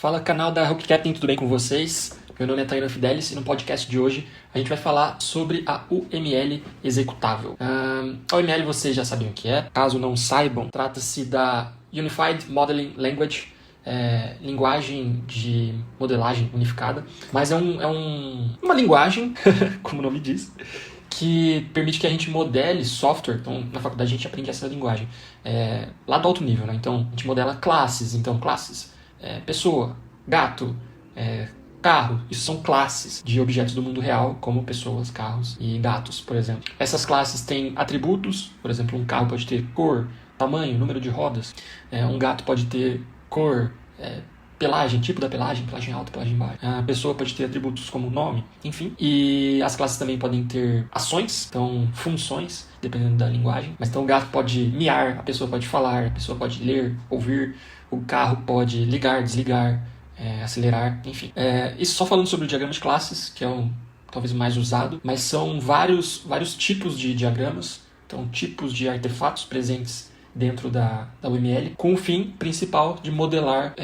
Fala, canal da Hulk Captain, tudo bem com vocês? Meu nome é Taina Fidelis e no podcast de hoje a gente vai falar sobre a UML executável. A UML vocês já sabem o que é. Caso não saibam, trata-se da Unified Modeling Language, linguagem de modelagem unificada, mas é uma linguagem, como o nome diz, que permite que a gente modele software. Então, na faculdade a gente aprende essa linguagem lá do alto nível, né? Então, a gente modela classes. Então, classes, pessoa, gato, carro. Isso são classes de objetos do mundo real, como pessoas, carros e gatos, por exemplo. Essas classes têm atributos. Por exemplo, um carro pode ter cor, tamanho, número de rodas. Um gato pode ter cor, pelagem, tipo da pelagem alta, pelagem baixa. A pessoa pode ter atributos como nome, enfim. E as classes também podem ter ações, então funções, dependendo da linguagem. Mas então o gato pode miar, a pessoa pode falar, a pessoa pode ler, ouvir, o carro pode ligar, desligar, acelerar, enfim. Isso só falando sobre o diagrama de classes, que é talvez mais usado, mas são vários tipos de diagramas, então tipos de artefatos presentes dentro da UML, com o fim principal de modelar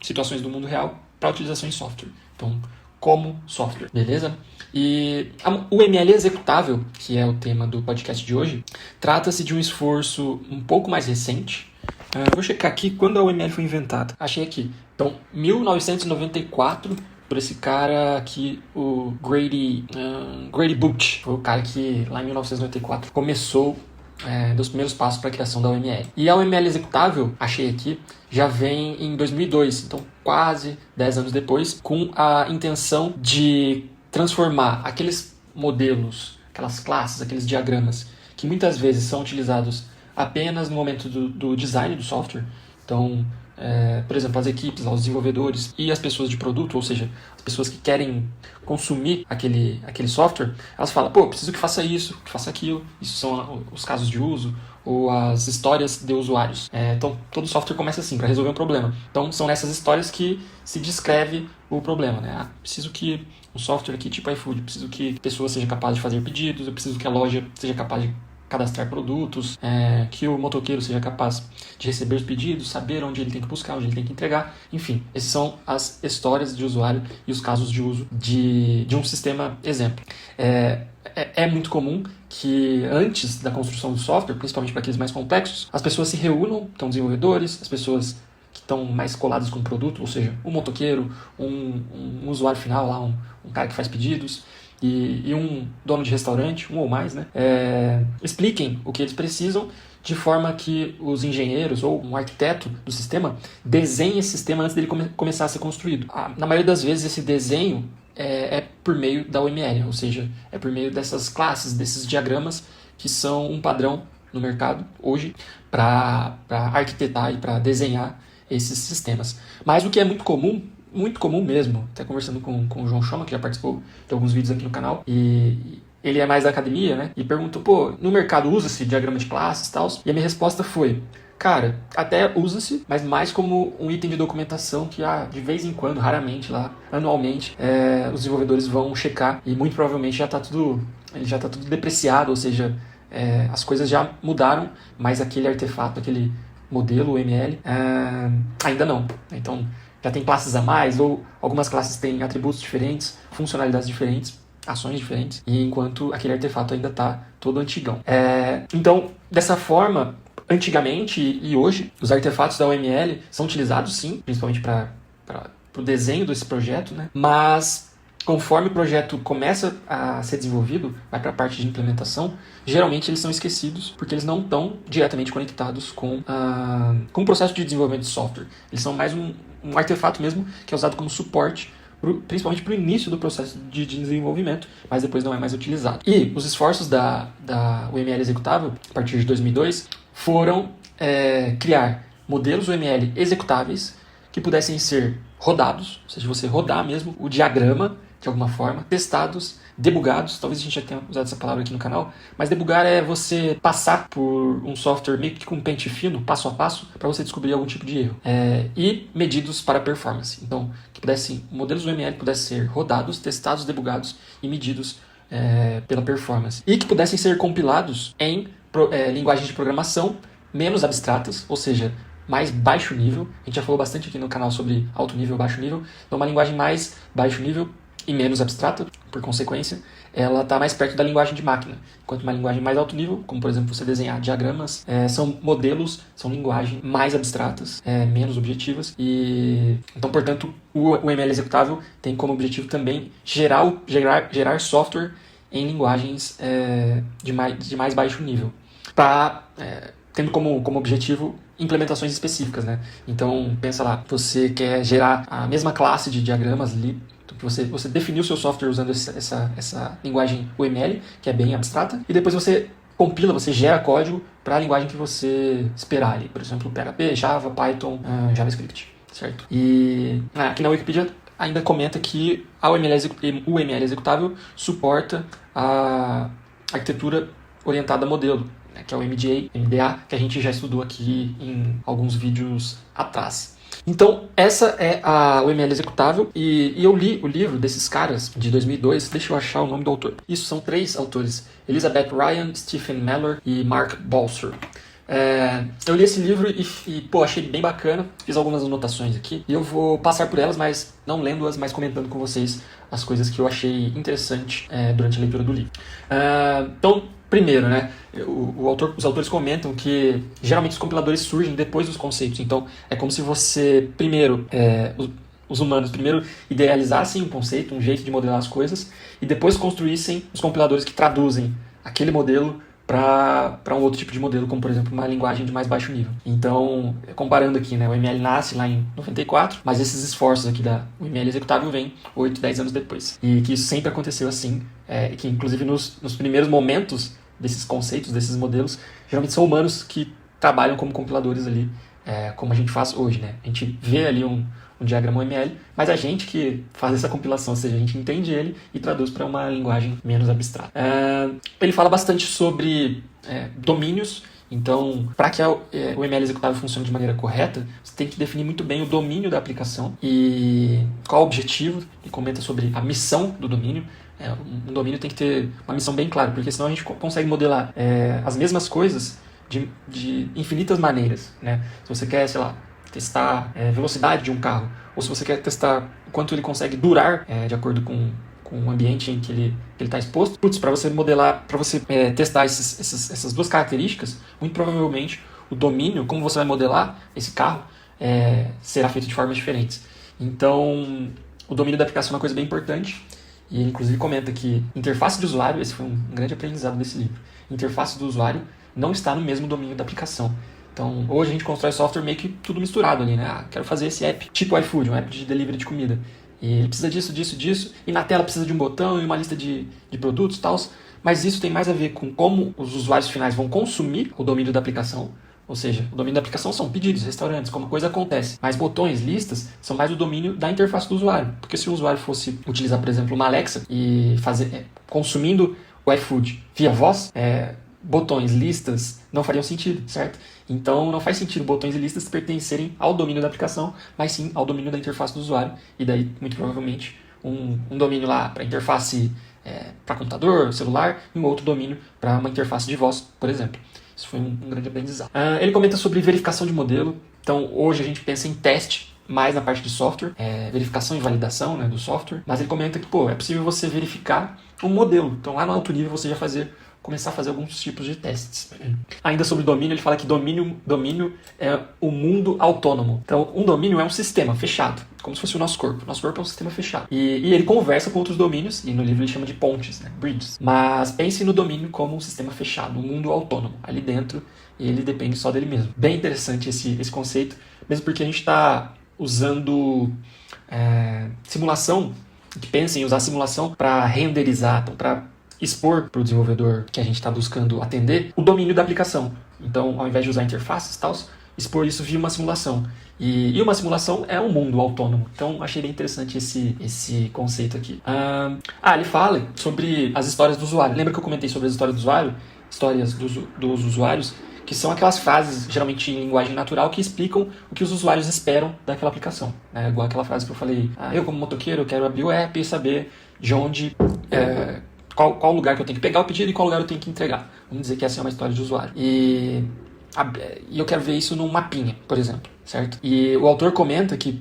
situações do mundo real para utilização em software. Então, como software, beleza? E a UML executável, que é o tema do podcast de hoje, trata-se de um esforço um pouco mais recente. Vou checar aqui quando a UML foi inventada. Achei aqui. Então, 1994, por esse cara aqui, o Grady Booch. Foi o cara que, lá em 1994, começou dos primeiros passos para a criação da UML. E a UML executável, achei aqui, já vem em 2002, então quase 10 anos depois, com a intenção de transformar aqueles modelos, aquelas classes, aqueles diagramas, que muitas vezes são utilizados apenas no momento do design do software. Então, por exemplo, as equipes, os desenvolvedores e as pessoas de produto, ou seja, as pessoas que querem consumir aquele software, elas falam, preciso que faça isso, que faça aquilo. Isso são os casos de uso ou as histórias de usuários. Então, todo software começa assim, para resolver um problema. Então, são nessas histórias que se descreve o problema, né? Preciso que um software aqui tipo iFood, preciso que a pessoa seja capaz de fazer pedidos, eu preciso que a loja seja capaz de cadastrar produtos, que o motoqueiro seja capaz de receber os pedidos, saber onde ele tem que buscar, onde ele tem que entregar. Enfim, essas são as histórias de usuário e os casos de uso de um sistema exemplo. É muito comum que antes da construção do software, principalmente para aqueles mais complexos, as pessoas se reúnam, então desenvolvedores, as pessoas que estão mais coladas com o produto, ou seja, um motoqueiro, um usuário final, lá, um cara que faz pedidos, e um dono de restaurante, um ou mais, né, expliquem o que eles precisam de forma que os engenheiros ou um arquiteto do sistema desenhe esse sistema antes dele começar a ser construído. Na maioria das vezes esse desenho é por meio da UML, ou seja, é por meio dessas classes, desses diagramas que são um padrão no mercado hoje para arquitetar e para desenhar esses sistemas. Mas o que é muito comum mesmo, até conversando com o João Choma, que já participou de alguns vídeos aqui no canal, e ele é mais da academia, né? E perguntou, no mercado usa-se diagrama de classes e tal? E a minha resposta foi, cara, até usa-se, mas mais como um item de documentação que de vez em quando, raramente lá, anualmente, os desenvolvedores vão checar e muito provavelmente já está tudo depreciado, ou seja, as coisas já mudaram, mas aquele artefato, aquele modelo UML, ainda não. Então, já tem classes a mais, ou algumas classes têm atributos diferentes, funcionalidades diferentes, ações diferentes, e enquanto aquele artefato ainda está todo antigão. Então, dessa forma, antigamente e hoje, os artefatos da UML são utilizados sim, principalmente para o desenho desse projeto, né? Mas conforme o projeto começa a ser desenvolvido, vai para a parte de implementação, geralmente eles são esquecidos porque eles não estão diretamente conectados com o processo de desenvolvimento de software. Eles são mais um artefato mesmo que é usado como suporte, principalmente para o início do processo de desenvolvimento, mas depois não é mais utilizado. E os esforços da UML executável, a partir de 2002, foram criar modelos UML executáveis que pudessem ser rodados, ou seja, você rodar mesmo o diagrama de alguma forma, testados, debugados, talvez a gente já tenha usado essa palavra aqui no canal, mas debugar é você passar por um software meio que com um pente fino, passo a passo, para você descobrir algum tipo de erro. E medidos para performance. Então, que modelos UML pudessem ser rodados, testados, debugados e medidos pela performance. E que pudessem ser compilados em linguagens de programação menos abstratas, ou seja, mais baixo nível. A gente já falou bastante aqui no canal sobre alto nível e baixo nível. Então, uma linguagem mais baixo nível e menos abstrata, por consequência, ela está mais perto da linguagem de máquina. Enquanto uma linguagem mais alto nível, como por exemplo você desenhar diagramas, são modelos, são linguagens mais abstratas, menos objetivas. E então, portanto, o ML executável tem como objetivo também gerar software em linguagens de mais baixo nível, tendo como objetivo implementações específicas, né? Então, pensa lá, você quer gerar a mesma classe de diagramas ali, você definiu o seu software usando essa linguagem UML, que é bem abstrata, e depois você compila, você gera código para a linguagem que você esperar ali, por exemplo, PHP, Java, Python, JavaScript, certo? E aqui na Wikipedia ainda comenta que o ML executável suporta a arquitetura orientada a modelo, né, que é o MDA, que a gente já estudou aqui em alguns vídeos atrás. Então, essa é o ML executável, e eu li o livro desses caras, de 2002, deixa eu achar o nome do autor. Isso, são 3 autores, Elizabeth Ryan, Stephen Meller e Mark Balser. Eu li esse livro e achei bem bacana, fiz algumas anotações aqui, e eu vou passar por elas, mas não lendo-as, mas comentando com vocês as coisas que eu achei interessante durante a leitura do livro. Então, primeiro, né, os autores comentam que geralmente os compiladores surgem depois dos conceitos. Então, é como se você, primeiro, os humanos primeiro idealizassem um conceito, um jeito de modelar as coisas, e depois construíssem os compiladores que traduzem aquele modelo para um outro tipo de modelo, como por exemplo uma linguagem de mais baixo nível. Então, comparando aqui, né, o ML nasce lá em 94, mas esses esforços aqui o ML executável vêm 8, 10 anos depois. E que isso sempre aconteceu assim, e que inclusive nos primeiros momentos desses conceitos, desses modelos, geralmente são humanos que trabalham como compiladores ali, como a gente faz hoje, né? A gente vê ali um diagrama UML, mas a gente que faz essa compilação, ou seja, a gente entende ele e traduz para uma linguagem menos abstrata. Ele fala bastante sobre domínios. Então, para que o ML executável funcione de maneira correta, você tem que definir muito bem o domínio da aplicação e qual o objetivo. Ele comenta sobre a missão do domínio. Um domínio tem que ter uma missão bem clara, porque senão a gente consegue modelar as mesmas coisas de infinitas maneiras, né? Se você quer, sei lá, testar velocidade de um carro, ou se você quer testar o quanto ele consegue durar de acordo com o ambiente em que ele está exposto, para você modelar, para você testar essas duas características, muito provavelmente o domínio, como você vai modelar esse carro, será feito de formas diferentes. Então, o domínio da aplicação é uma coisa bem importante, e ele inclusive comenta que interface de usuário, esse foi um grande aprendizado desse livro, interface do usuário não está no mesmo domínio da aplicação. Então, hoje a gente constrói software meio que tudo misturado ali, né? Quero fazer esse app tipo iFood, um app de delivery de comida. E ele precisa disso, e na tela precisa de um botão e uma lista de produtos e tal. Mas isso tem mais a ver com como os usuários finais vão consumir o domínio da aplicação. Ou seja, o domínio da aplicação são pedidos, restaurantes, como a coisa acontece. Mas botões, listas, são mais o domínio da interface do usuário. Porque se o usuário fosse utilizar, por exemplo, uma Alexa e fazer consumindo o iFood via voz, botões, listas não fariam sentido, certo? Então não faz sentido botões e listas pertencerem ao domínio da aplicação, mas sim ao domínio da interface do usuário. E daí, muito provavelmente, um domínio lá para interface para computador, celular, e um outro domínio para uma interface de voz, por exemplo. Isso foi um grande aprendizado. Ele comenta sobre verificação de modelo. Então, hoje a gente pensa em teste mais na parte de software, verificação e validação, né, do software. Mas ele comenta que é possível você verificar um modelo. Então, lá no alto nível, você já começar a fazer alguns tipos de testes. Ainda sobre domínio, ele fala que domínio é o mundo autônomo. Então, um domínio é um sistema fechado, como se fosse o nosso corpo. Nosso corpo é um sistema fechado. E ele conversa com outros domínios, e no livro ele chama de pontes, né? Bridges. Mas pense no domínio como um sistema fechado, um mundo autônomo. Ali dentro, ele depende só dele mesmo. Bem interessante esse conceito, mesmo porque a gente está usando simulação, que pensa em usar simulação para renderizar, para expor para o desenvolvedor que a gente está buscando atender o domínio da aplicação. Então, ao invés de usar interfaces e tal, expor isso via uma simulação. E uma simulação é um mundo autônomo. Então, achei bem interessante esse conceito aqui. Ele fala sobre as histórias do usuário. Lembra que eu comentei sobre as histórias do usuário? Histórias dos usuários, que são aquelas frases, geralmente em linguagem natural, que explicam o que os usuários esperam daquela aplicação. Igual aquela frase que eu falei, eu como motoqueiro, eu quero abrir o app e saber de onde... qual lugar que eu tenho que pegar o pedido e qual lugar eu tenho que entregar. Vamos dizer que essa é uma história de usuário. E e eu quero ver isso num mapinha, por exemplo, certo? E o autor comenta que,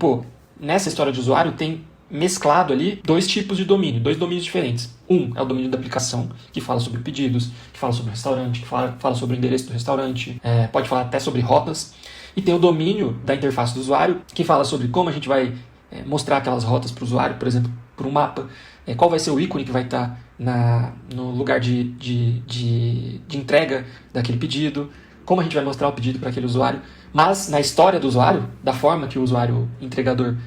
nessa história de usuário tem mesclado ali dois tipos de domínio, dois domínios diferentes. Um é o domínio da aplicação, que fala sobre pedidos, que fala sobre o restaurante, que fala sobre o endereço do restaurante, pode falar até sobre rotas. E tem o domínio da interface do usuário, que fala sobre como a gente vai mostrar aquelas rotas para o usuário, por exemplo, por um mapa, qual vai ser o ícone que vai estar no lugar de entrega daquele pedido, como a gente vai mostrar o pedido para aquele usuário. Mas na história do usuário, da forma que o usuário entregador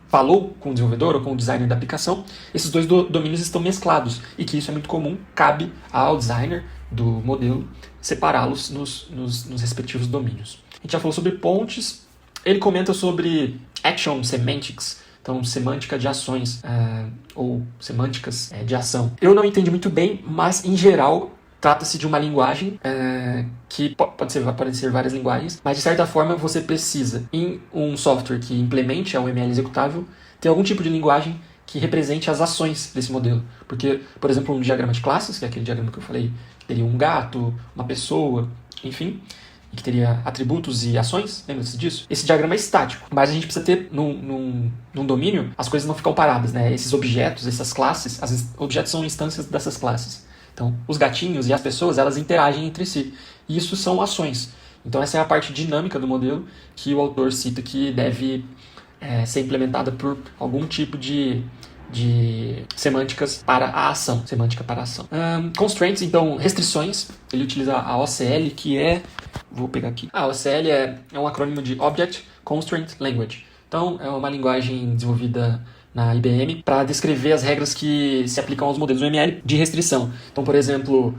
falou com o desenvolvedor ou com o designer da aplicação, esses dois domínios estão mesclados, e que isso é muito comum, cabe ao designer do modelo separá-los nos respectivos domínios. A gente já falou sobre pontes, ele comenta sobre action semantics, então semântica de ações, ou semânticas de ação. Eu não entendi muito bem, mas em geral trata-se de uma linguagem que podem ser várias linguagens, mas de certa forma você precisa, em um software que implemente a UML executável, ter algum tipo de linguagem que represente as ações desse modelo. Porque, por exemplo, um diagrama de classes, que é aquele diagrama que eu falei, que teria um gato, uma pessoa, enfim, e que teria atributos e ações, lembra-se disso? Esse diagrama é estático, mas a gente precisa ter, num domínio, as coisas não ficam paradas, né? Esses objetos, essas classes, objetos são instâncias dessas classes. Então, os gatinhos e as pessoas, elas interagem entre si. E isso são ações. Então, essa é a parte dinâmica do modelo que o autor cita que deve ser implementada por algum tipo de semânticas para a ação. Semântica para a ação. Constraints, então, restrições. Ele utiliza a OCL, que é... Vou pegar aqui. A OCL é um acrônimo de Object Constraint Language. Então, é uma linguagem desenvolvida na IBM para descrever as regras que se aplicam aos modelos UML de restrição. Então, por exemplo,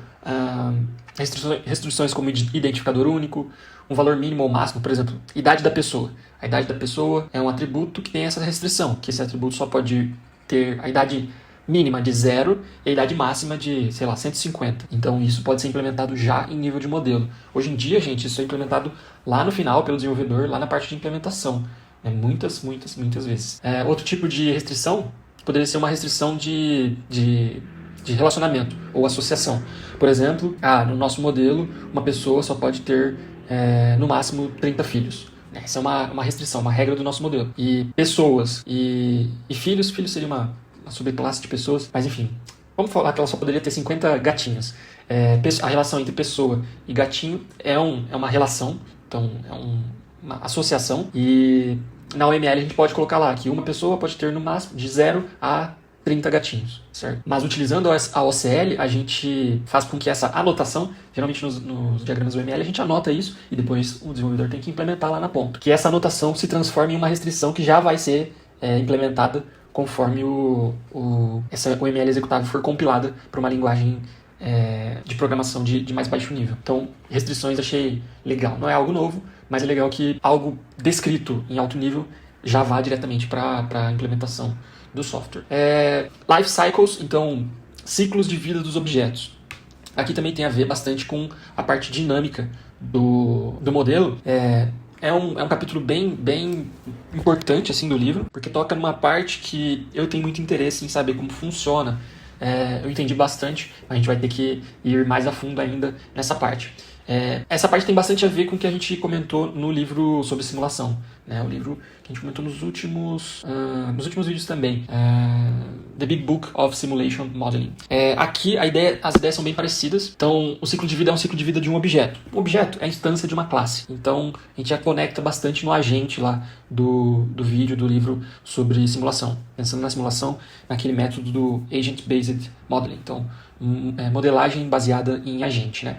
restrições como identificador único, um valor mínimo ou máximo, por exemplo, idade da pessoa. A idade da pessoa é um atributo que tem essa restrição, que esse atributo só pode ter a idade mínima de 0 e a idade máxima de, 150. Então, isso pode ser implementado já em nível de modelo. Hoje em dia, gente, isso é implementado lá no final pelo desenvolvedor, lá na parte de implementação. Muitas vezes. Outro tipo de restrição poderia ser uma restrição de relacionamento ou associação. Por exemplo, no nosso modelo, uma pessoa só pode ter no máximo 30 filhos. Essa é uma restrição, uma regra do nosso modelo. E pessoas e filhos seria uma subclasse de pessoas, mas enfim, vamos falar que ela só poderia ter 50 gatinhos. A relação entre pessoa e gatinho é uma relação, então uma associação, e na UML a gente pode colocar lá que uma pessoa pode ter no máximo de 0 a 30 gatinhos, certo? Mas utilizando a OCL, a gente faz com que essa anotação, geralmente nos diagramas UML, a gente anota isso e depois o desenvolvedor tem que implementar lá na ponta. Que essa anotação se transforme em uma restrição que já vai ser implementada conforme essa UML executável for compilada para uma linguagem de programação de mais baixo nível. Então, restrições achei legal. Não é algo novo, mas é legal que algo descrito em alto nível já vá diretamente para a implementação do software. Life cycles, então, ciclos de vida dos objetos. Aqui também tem a ver bastante com a parte dinâmica do modelo. É um capítulo bem importante assim, do livro, porque toca numa parte que eu tenho muito interesse em saber como funciona. Eu entendi bastante, a gente vai ter que ir mais a fundo ainda nessa parte. Essa parte tem bastante a ver com o que a gente comentou no livro sobre simulação, né? O livro que a gente comentou nos últimos vídeos também, The Big Book of Simulation Modeling. Aqui as ideias são bem parecidas. Então, o ciclo de vida é um ciclo de vida de um objeto. O objeto é a instância de uma classe. Então, a gente já conecta bastante no agente lá do vídeo, do livro sobre simulação. Pensando na simulação, naquele método do Agent-Based Modeling. Então, modelagem baseada em agente, né?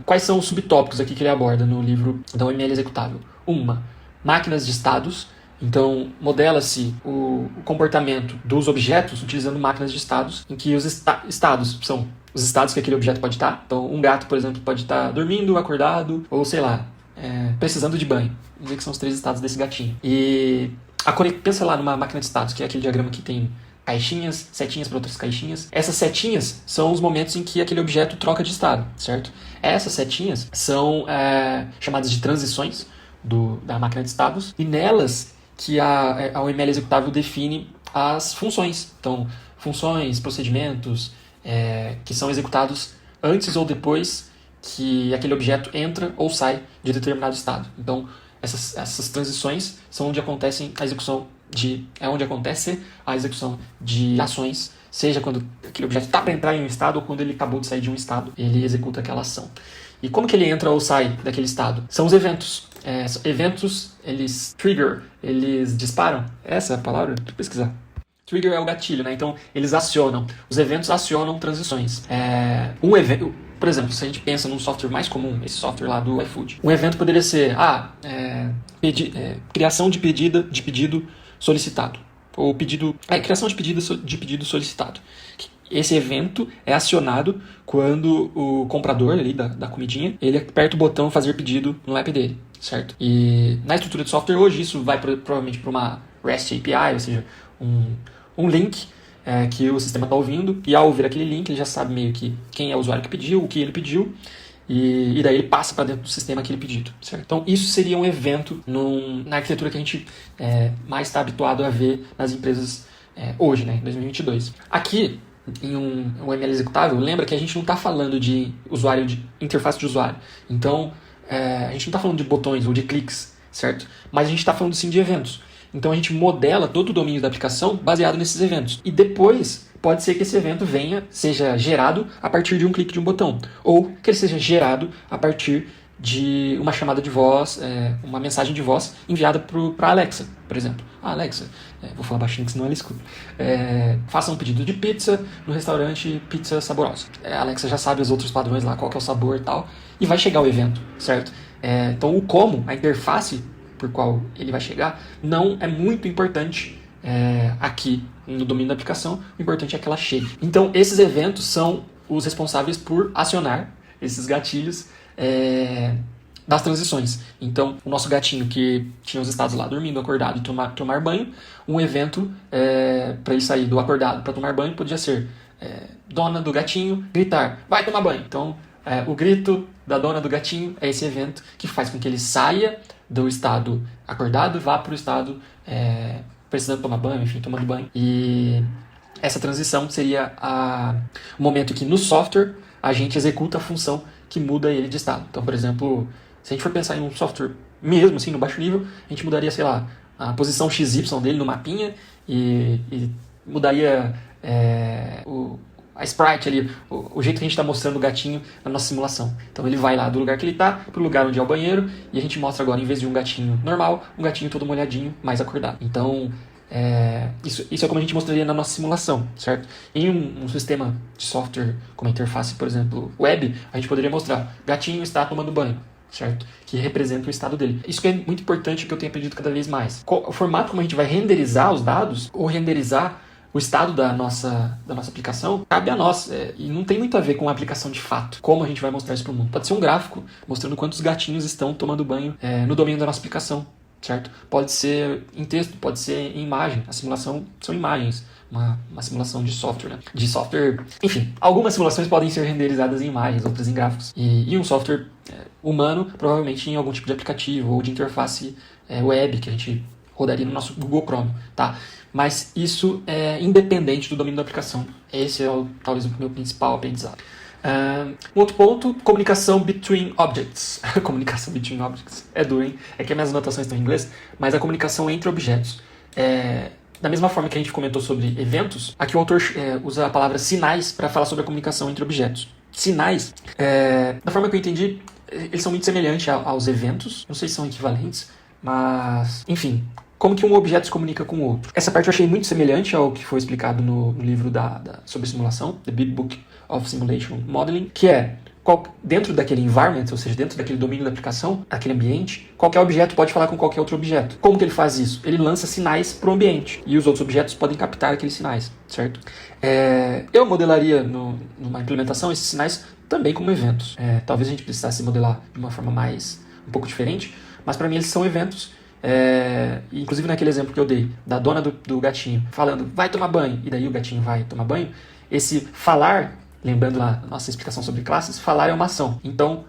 Quais são os subtópicos aqui que ele aborda no livro da UML executável? Máquinas de estados. Então, modela-se o comportamento dos objetos utilizando máquinas de estados, em que os estados são os estados que aquele objeto pode estar. Então, um gato, por exemplo, pode estar dormindo, acordado, ou sei lá, precisando de banho. Vamos dizer que são os 3 estados desse gatinho. E pensa lá numa máquina de estados, que é aquele diagrama que tem caixinhas, setinhas para outras caixinhas. Essas setinhas são os momentos em que aquele objeto troca de estado, certo? Essas setinhas são chamadas de transições da máquina de estados, e nelas que a UML executável define as funções. Então, funções, procedimentos que são executados antes ou depois que aquele objeto entra ou sai de determinado estado. Então, essas transições são onde acontece a execução de ações, seja quando aquele objeto está para entrar em um estado ou quando ele acabou de sair de um estado, ele executa aquela ação. E como que ele entra ou sai daquele estado? São os eventos. Eventos, eles trigger, eles disparam. Essa é a palavra? Deixa eu pesquisar. Trigger é o gatilho, né? Então, eles acionam. Os eventos acionam transições. Um evento, por exemplo, se a gente pensa num software mais comum, esse software lá do iFood, um evento poderia ser criação de pedido solicitado. Ou criação de pedido solicitado. Esse evento é acionado quando o comprador ali da comidinha, ele aperta o botão fazer pedido no app dele, certo? E na estrutura de software hoje isso vai provavelmente para uma REST API, ou seja, um link que o sistema está ouvindo, e ao ouvir aquele link ele já sabe meio que quem é o usuário que pediu, o que ele pediu, e daí ele passa para dentro do sistema aquele pedido, certo? Então isso seria um evento na arquitetura que a gente mais está habituado a ver nas empresas hoje, né, em 2022. Aqui, em um ML executável, lembra que a gente não está falando de interface de usuário. Então, a gente não está falando de botões ou de cliques, certo? Mas a gente está falando sim de eventos. Então a gente modela todo o domínio da aplicação baseado nesses eventos. E depois pode ser que esse evento seja gerado a partir de um clique de um botão. Ou que ele seja gerado a partir de uma chamada de voz, uma mensagem de voz enviada para a Alexa, por exemplo. Alexa, vou falar baixinho que senão ela escuta. Faça um pedido de pizza no restaurante Pizza Saborosa. A Alexa já sabe os outros padrões lá, qual que é o sabor e tal, e vai chegar o evento, certo? Então o como, a interface por qual ele vai chegar, não é muito importante aqui no domínio da aplicação. O importante é que ela chegue. Então esses eventos são os responsáveis por acionar esses gatilhos das transições. Então, o nosso gatinho que tinha os estados lá, dormindo, acordado e tomar banho, um evento para ele sair do acordado para tomar banho podia ser dona do gatinho gritar, vai tomar banho. Então, o grito da dona do gatinho é esse evento que faz com que ele saia do estado acordado e vá para o estado precisando tomar banho, enfim, tomando banho. E essa transição seria o momento que no software a gente executa a função que muda ele de estado. Então, por exemplo, se a gente for pensar em um software mesmo, assim, no baixo nível, a gente mudaria, sei lá, a posição XY dele no mapinha e mudaria a sprite ali, o jeito que a gente está mostrando o gatinho na nossa simulação. Então ele vai lá do lugar que ele está para o lugar onde é o banheiro e a gente mostra agora, em vez de um gatinho normal, um gatinho todo molhadinho, mais acordado. Então, isso é como a gente mostraria na nossa simulação, certo? Em um sistema de software como a interface, por exemplo, web, a gente poderia mostrar gatinho está tomando banho, certo? Que representa o estado dele. Isso que é muito importante, que eu tenho aprendido cada vez mais. O formato como a gente vai renderizar os dados, ou renderizar o estado da nossa aplicação, cabe a nós. E não tem muito a ver com a aplicação de fato. Como a gente vai mostrar isso para o mundo? Pode ser um gráfico mostrando quantos gatinhos estão tomando banho no domínio da nossa aplicação, certo? Pode ser em texto, pode ser em imagem. A simulação são imagens. Uma simulação de software, né? De software... Enfim, algumas simulações podem ser renderizadas em imagens, outras em gráficos. E um software humano, provavelmente em algum tipo de aplicativo ou de interface web, que a gente rodaria no nosso Google Chrome, tá? Mas isso é independente do domínio da aplicação. Esse é talvez o meu principal aprendizado. Um outro ponto, comunicação between objects. Comunicação between objects. É duro, hein? É que as minhas anotações estão em inglês, mas a comunicação entre objetos. Da mesma forma que a gente comentou sobre eventos, aqui o autor usa a palavra sinais para falar sobre a comunicação entre objetos. Sinais, da forma que eu entendi, eles são muito semelhantes aos eventos. Não sei se são equivalentes, mas, enfim, como que um objeto se comunica com o outro. Essa parte eu achei muito semelhante ao que foi explicado no livro sobre simulação, The Big Book of Simulation Modeling, que é, dentro daquele environment, ou seja, dentro daquele domínio da aplicação, daquele ambiente, qualquer objeto pode falar com qualquer outro objeto. Como que ele faz isso? Ele lança sinais para o ambiente, e os outros objetos podem captar aqueles sinais, certo? Eu modelaria numa implementação esses sinais também como eventos. Talvez a gente precisasse modelar de uma forma um pouco diferente, mas para mim eles são eventos. Inclusive naquele exemplo que eu dei, da dona do gatinho, falando, vai tomar banho, e daí o gatinho vai tomar banho, esse falar, lembrando lá a nossa explicação sobre classes, falar é uma ação. Então,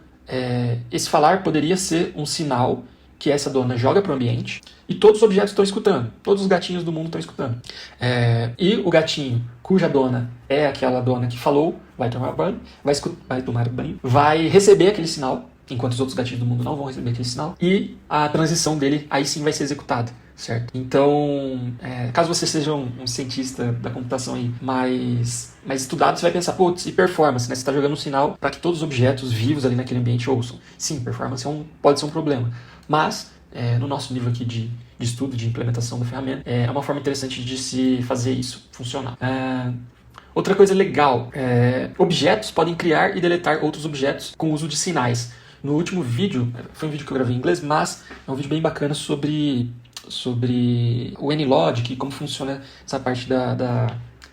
esse falar poderia ser um sinal que essa dona joga para o ambiente e todos os objetos estão escutando. Todos os gatinhos do mundo estão escutando. E o gatinho cuja dona é aquela dona que falou, vai tomar banho, vai receber aquele sinal, enquanto os outros gatinhos do mundo não vão receber aquele sinal, e a transição dele aí sim vai ser executada, certo? Então, caso você seja um cientista da computação aí mais estudado, você vai pensar, putz, e performance, né? Você está jogando um sinal para que todos os objetos vivos ali naquele ambiente ouçam. Sim, performance pode ser um problema, mas no nosso nível aqui de estudo, de implementação da ferramenta, é uma forma interessante de se fazer isso funcionar. Outra coisa legal, objetos podem criar e deletar outros objetos com o uso de sinais. No último vídeo, foi um vídeo que eu gravei em inglês, mas é um vídeo bem bacana sobre o NLogic e como funciona essa parte da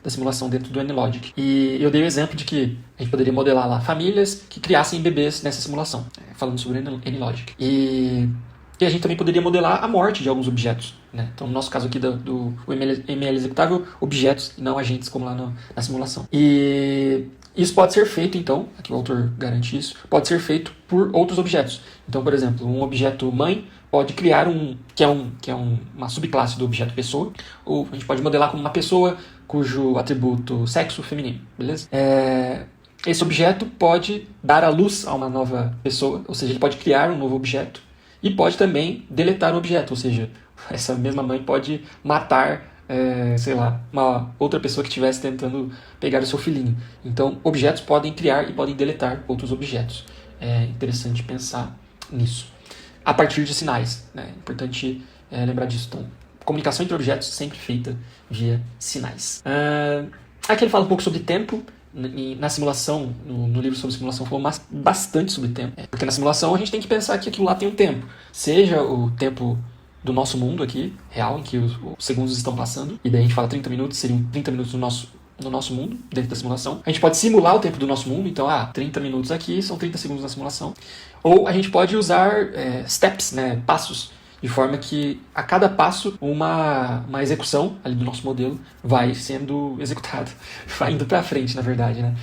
simulação dentro do NLogic. E eu dei o exemplo de que a gente poderia modelar lá famílias que criassem bebês nessa simulação, falando sobre NLogic. E a gente também poderia modelar a morte de alguns objetos, né? Então, no nosso caso aqui do ML executável, objetos e não agentes, como lá na simulação. E isso pode ser feito, então, aqui o autor garante isso, pode ser feito por outros objetos. Então, por exemplo, um objeto mãe pode criar uma subclasse do objeto pessoa, ou a gente pode modelar como uma pessoa cujo atributo sexo feminino, beleza? Esse objeto pode dar à luz a uma nova pessoa, ou seja, ele pode criar um novo objeto, e pode também deletar um objeto, ou seja, essa mesma mãe pode matar, uma outra pessoa que estivesse tentando pegar o seu filhinho. Então, objetos podem criar e podem deletar outros objetos. É interessante pensar nisso. A partir de sinais, né? É importante lembrar disso. Então, comunicação entre objetos sempre feita via sinais. Aqui ele fala um pouco sobre tempo. Na simulação, no livro sobre simulação, falou bastante sobre tempo. Porque na simulação a gente tem que pensar que aquilo lá tem um tempo. Seja o tempo do nosso mundo aqui, real, em que os segundos estão passando, e daí a gente fala 30 minutos, seriam 30 minutos no nosso mundo, dentro da simulação. A gente pode simular o tempo do nosso mundo, então, 30 minutos aqui são 30 segundos na simulação. Ou a gente pode usar steps, né, passos, de forma que a cada passo uma execução ali do nosso modelo vai sendo executada, vai indo para frente, na verdade, né?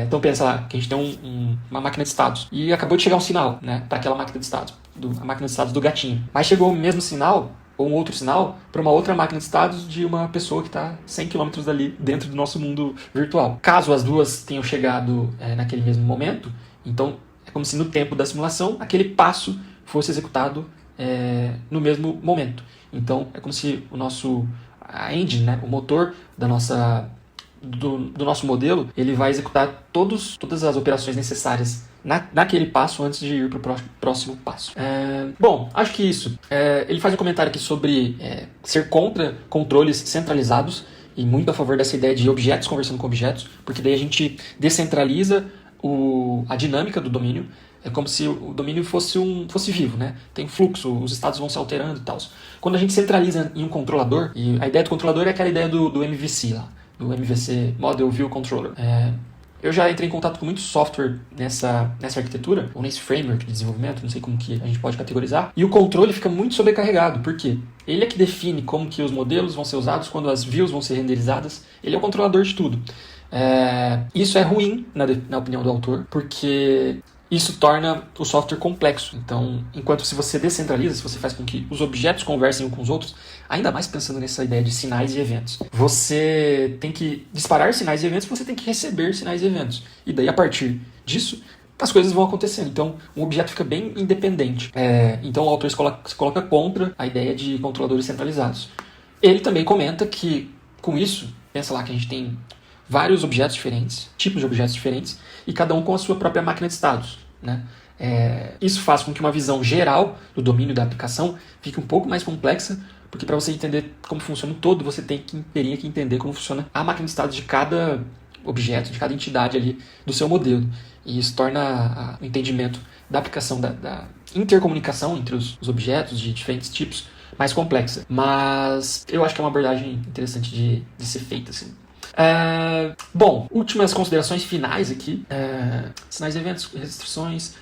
Então pensa lá, que a gente tem uma máquina de estados e acabou de chegar um sinal, né, para aquela máquina de estados, a máquina de estados do gatinho. Mas chegou o mesmo sinal, ou um outro sinal, para uma outra máquina de estados de uma pessoa que está 100 km dali dentro do nosso mundo virtual. Caso as duas tenham chegado naquele mesmo momento, então é como se no tempo da simulação aquele passo fosse executado no mesmo momento. Então é como se a engine, né, o motor do nosso modelo, ele vai executar todas as operações necessárias naquele passo antes de ir para o próximo passo. Bom, acho que isso. Ele faz um comentário aqui sobre ser contra controles centralizados e muito a favor dessa ideia de objetos conversando com objetos, porque daí a gente descentraliza a dinâmica do domínio. É como se o domínio fosse vivo, né? Tem fluxo, os estados vão se alterando e tal. Quando a gente centraliza em um controlador, e a ideia do controlador é aquela ideia do MVC lá, do MVC, Model View Controller. Eu já entrei em contato com muito software nessa arquitetura, ou nesse framework de desenvolvimento, não sei como que a gente pode categorizar, e o controle fica muito sobrecarregado. Por quê? Ele é que define como que os modelos vão ser usados, quando as views vão ser renderizadas. Ele é o controlador de tudo. Isso é ruim, na opinião do autor, porque isso torna o software complexo. Então, enquanto se você descentraliza, se você faz com que os objetos conversem uns com os outros, ainda mais pensando nessa ideia de sinais e eventos, você tem que disparar sinais e eventos, você tem que receber sinais e eventos. E daí, a partir disso, as coisas vão acontecendo. Então, um objeto fica bem independente. Então, o autor se coloca contra a ideia de controladores centralizados. Ele também comenta que, com isso, pensa lá que a gente tem vários objetos diferentes, tipos de objetos diferentes, e cada um com a sua própria máquina de estados, né? Isso faz com que uma visão geral do domínio da aplicação fique um pouco mais complexa, porque para você entender como funciona o todo, você teria que entender como funciona a máquina de estados de cada objeto, de cada entidade ali do seu modelo. E isso torna o entendimento da aplicação, da intercomunicação entre os objetos de diferentes tipos mais complexa. Mas eu acho que é uma abordagem interessante de ser feita, assim. Bom, últimas considerações finais aqui. Sinais e eventos, restrições,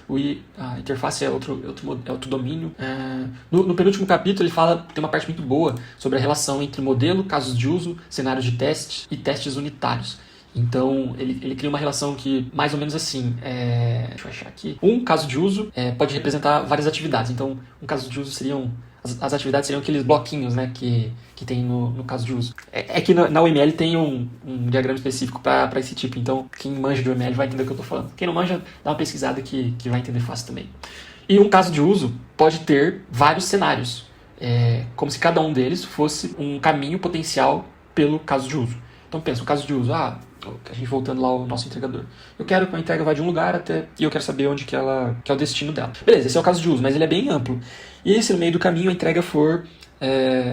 a interface é outro domínio. No penúltimo capítulo ele tem uma parte muito boa sobre a relação entre modelo, casos de uso, cenários de testes e testes unitários. Então, ele cria uma relação que, mais ou menos assim, deixa eu achar aqui. Um caso de uso pode representar várias atividades. Então, um caso de uso seriam... As atividades seriam aqueles bloquinhos, né, que tem no caso de uso. É que na UML tem um diagrama específico para esse tipo. Então, quem manja de UML vai entender o que eu estou falando. Quem não manja, dá uma pesquisada que vai entender fácil também. E um caso de uso pode ter vários cenários. Como se cada um deles fosse um caminho potencial pelo caso de uso. Então pensa, o caso de uso, a gente voltando lá ao nosso entregador. Eu quero que a entrega vá de um lugar até, e eu quero saber onde que é o destino dela. Beleza, esse é o caso de uso, mas ele é bem amplo. E se no meio do caminho a entrega for,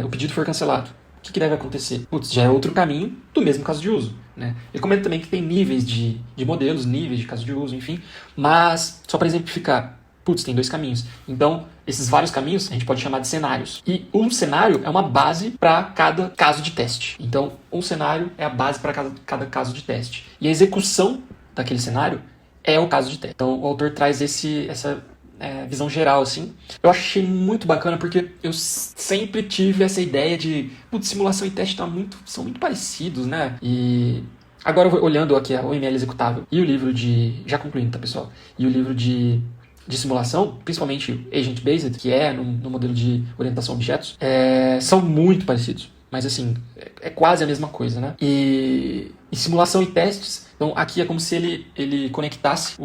o pedido for cancelado, o que deve acontecer? Putz, já é outro caminho do mesmo caso de uso, né? Ele comenta também que tem níveis de modelos, níveis de caso de uso, enfim, mas só para exemplificar, putz, tem 2 caminhos. Então, esses vários caminhos a gente pode chamar de cenários. E um cenário é uma base para cada caso de teste. Então, um cenário é a base para cada caso de teste. E a execução daquele cenário é o caso de teste. Então, o autor traz essa visão geral, assim. Eu achei muito bacana porque eu sempre tive essa ideia de, putz, simulação e teste são muito parecidos, né? E... agora, olhando aqui a UML executável e o livro já concluindo, tá, pessoal? E o livro de simulação, principalmente Agent-Based, que é no modelo de orientação a objetos, são muito parecidos. Mas, assim, é quase a mesma coisa, né? E simulação e testes, então aqui é como se ele conectasse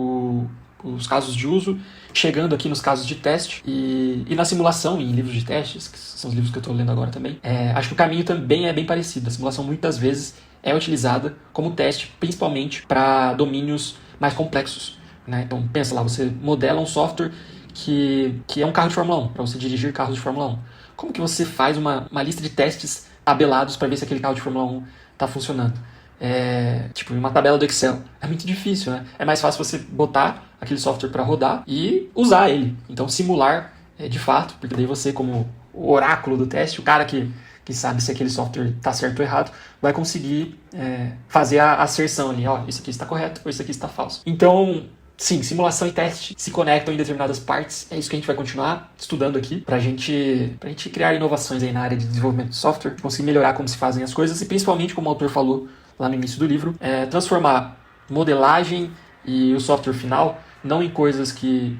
os casos de uso, chegando aqui nos casos de teste, e na simulação, em livros de testes, que são os livros que eu estou lendo agora também, acho que o caminho também é bem parecido. A simulação muitas vezes é utilizada como teste, principalmente para domínios mais complexos. Né? Então, pensa lá, você modela um software que é um carro de Fórmula 1, para você dirigir carros de Fórmula 1. Como que você faz uma lista de testes tabelados para ver se aquele carro de Fórmula 1 está funcionando? Tipo, em uma tabela do Excel. É muito difícil, né? É mais fácil você botar aquele software para rodar e usar ele. Então, simular de fato, porque daí você, como o oráculo do teste, o cara que sabe se aquele software está certo ou errado, vai conseguir fazer a asserção ali, ó, isso aqui está correto ou isso aqui está falso. Então, sim, simulação e teste se conectam em determinadas partes. É isso que a gente vai continuar estudando aqui pra gente criar inovações aí na área de desenvolvimento de software, conseguir melhorar como se fazem as coisas e principalmente, como o autor falou lá no início do livro, transformar modelagem e o software final não em coisas que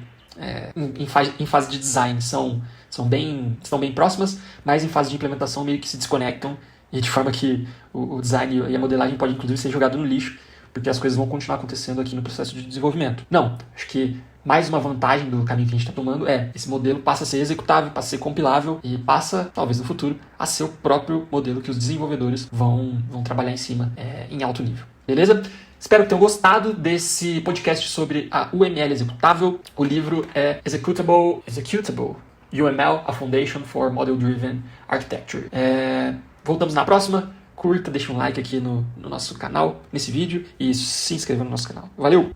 em fase de design estão bem próximas, mas em fase de implementação meio que se desconectam, e de forma que o design e a modelagem podem inclusive ser jogado no lixo, porque as coisas vão continuar acontecendo aqui no processo de desenvolvimento. Não, acho que mais uma vantagem do caminho que a gente está tomando esse modelo passa a ser executável, passa a ser compilável e passa, talvez no futuro, a ser o próprio modelo que os desenvolvedores vão trabalhar em cima em alto nível. Beleza? Espero que tenham gostado desse podcast sobre a UML executável. O livro é Executable UML, A Foundation for Model-Driven Architecture. Voltamos na próxima. Curta, deixa um like aqui no nosso canal, nesse vídeo, e se inscreva no nosso canal. Valeu!